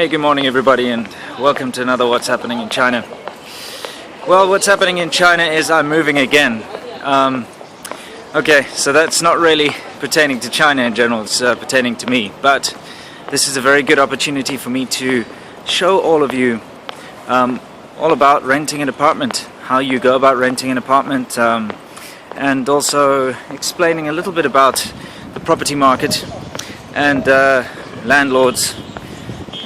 Hey, good morning everybody, and welcome to another What's Happening in China. Well, what's happening in China is I'm moving again. Okay, so that's not really pertaining to China in general, it's pertaining to me. But this is a very good opportunity for me to show all of you all about renting an apartment, how you go about renting an apartment, and also explaining a little bit about the property market and landlords,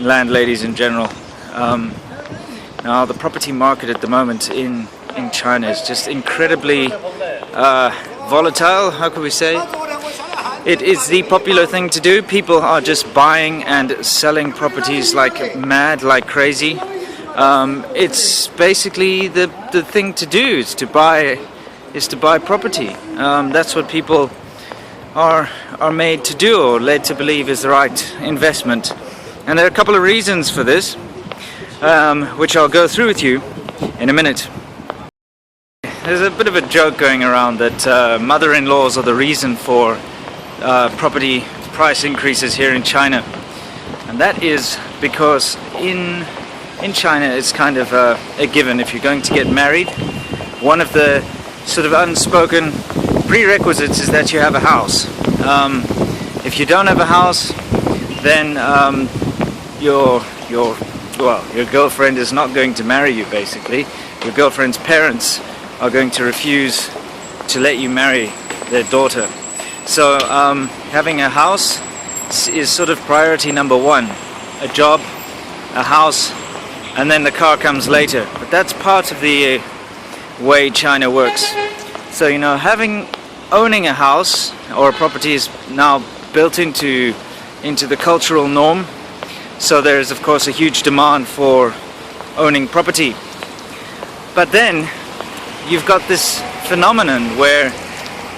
landladies in general. Now the property market at the moment in China is just incredibly volatile, how can we say? It is the popular thing to do. People are just buying and selling properties like mad, like crazy. It's basically the thing to do is to buy property. That's what people are made to do, or led to believe is the right investment. And there are a couple of reasons for this, which I'll go through with you in a minute. There's a bit of a joke going around that mother-in-laws are the reason for property price increases here in China. And that is because in China it's kind of a given. If you're going to get married, one of the sort of unspoken prerequisites is that you have a house. If you don't have a house, then your girlfriend is not going to marry you, basically. Your girlfriend's parents are going to refuse to let you marry their daughter. So having a house is sort of priority number one. A job, a house, and then the car comes later. But that's part of the way China works. So, you know, owning a house or a property is now built into the cultural norm. So there is of course a huge demand for owning property. But then you've got this phenomenon where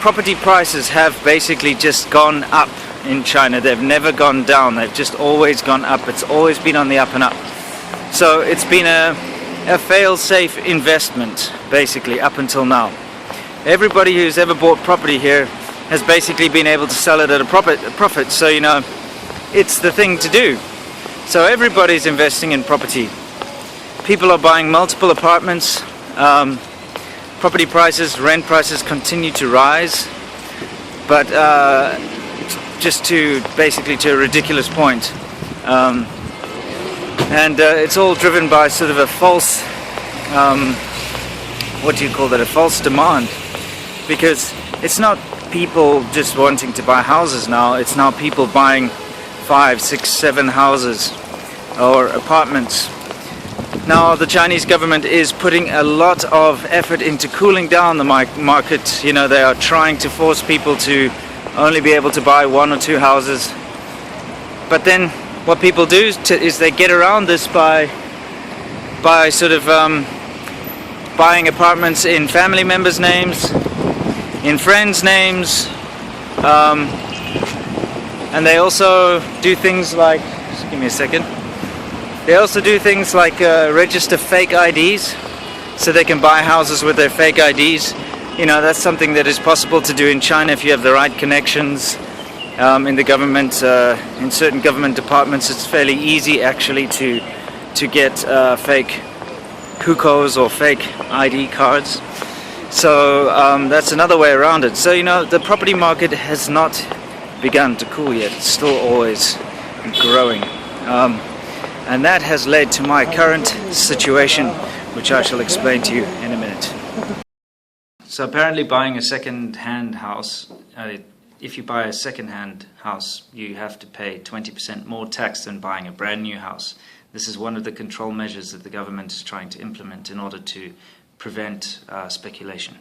property prices have basically just gone up in China. They've never gone down, they've just always gone up. It's always been on the up and up. So it's been a fail-safe investment basically up until now. Everybody who's ever bought property here has basically been able to sell it at a profit. So, you know, it's the thing to do. So everybody's investing in property. People are buying multiple apartments. Property prices, rent prices continue to rise, but just to a ridiculous point. And it's all driven by sort of a false, what do you call that, a false demand. Because it's not people just wanting to buy houses now, it's now people buying 5, 6, 7 houses or apartments. Now the Chinese government is putting a lot of effort into cooling down the market. You know, they are trying to force people to only be able to buy 1 or 2 houses. But then what people do is they get around this by sort of buying apartments in family members' names, in friends' names, and they also do things like, just give me a second, they also do things like register fake IDs, so they can buy houses with their fake IDs. You know, that's something that is possible to do in China if you have the right connections in the government. In certain government departments it's fairly easy actually to get fake hukou or fake ID cards. So that's another way around it. So, you know, the property market has not begun to cool yet. It's still always growing. And that has led to my current situation, which I shall explain to you in a minute. So apparently buying a second-hand house, if you buy a second-hand house, you have to pay 20% more tax than buying a brand new house. This is one of the control measures that the government is trying to implement in order to prevent speculation.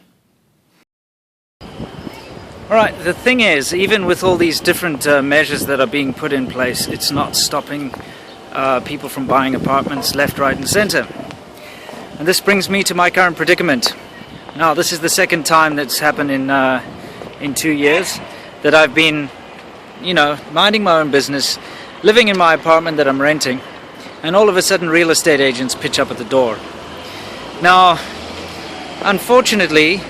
Alright, the thing is, even with all these different measures that are being put in place, it's not stopping people from buying apartments left, right and center. And this brings me to my current predicament. Now, this is the second time that's happened in 2 years that I've been, you know, minding my own business, living in my apartment that I'm renting, and all of a sudden real estate agents pitch up at the door. Now, unfortunately,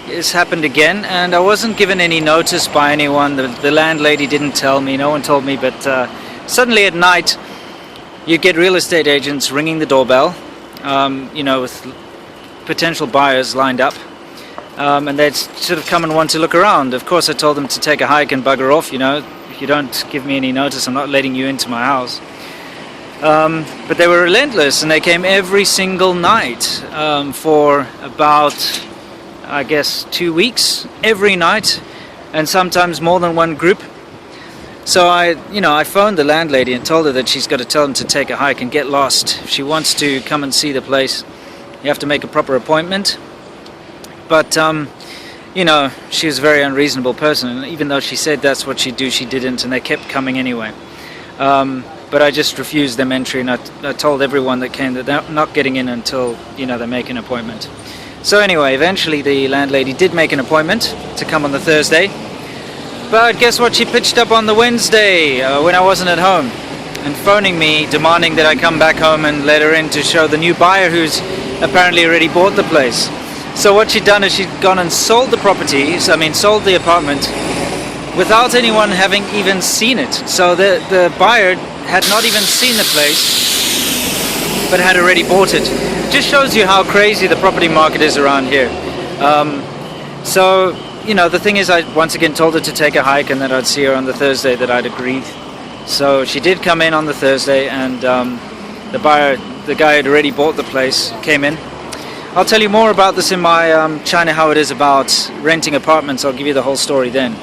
it's happened again, and I wasn't given any notice by anyone. The landlady didn't tell me, no one told me, but suddenly at night you get real estate agents ringing the doorbell, you know, with potential buyers lined up, and they'd sort of come and want to look around. Of course, I told them to take a hike and bugger off. You know, if you don't give me any notice, I'm not letting you into my house. But they were relentless, and they came every single night for about, I guess, 2 weeks, every night, and sometimes more than one group. So I phoned the landlady and told her that she's got to tell them to take a hike and get lost. If she wants to come and see the place, you have to make a proper appointment. But you know, she was a very unreasonable person, and even though she said that's what she'd do, she didn't, and they kept coming anyway. But I just refused them entry, and I told everyone that came that they're not getting in until, you know, they make an appointment. So anyway, eventually the landlady did make an appointment to come on the Thursday. But guess what? She pitched up on the Wednesday when I wasn't at home, and phoning me, demanding that I come back home and let her in to show the new buyer who's apparently already bought the place. So what she'd done is she'd gone and sold the property, sold the apartment, without anyone having even seen it. So the buyer had not even seen the place, but had already bought it. It just shows you how crazy the property market is around here. So, you know, the thing is, I once again told her to take a hike and that I'd see her on the Thursday, that I'd agreed. So she did come in on the Thursday, and the guy had already bought the place, came in. I'll tell you more about this in my China How It Is about renting apartments. I'll give you the whole story then.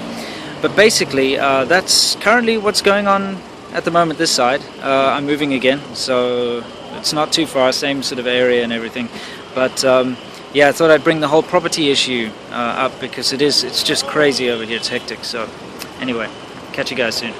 But basically, that's currently what's going on at the moment this side. I'm moving again, so it's not too far, same sort of area and everything. But yeah, I thought I'd bring the whole property issue up because it's just crazy over here, it's hectic. So anyway, catch you guys soon.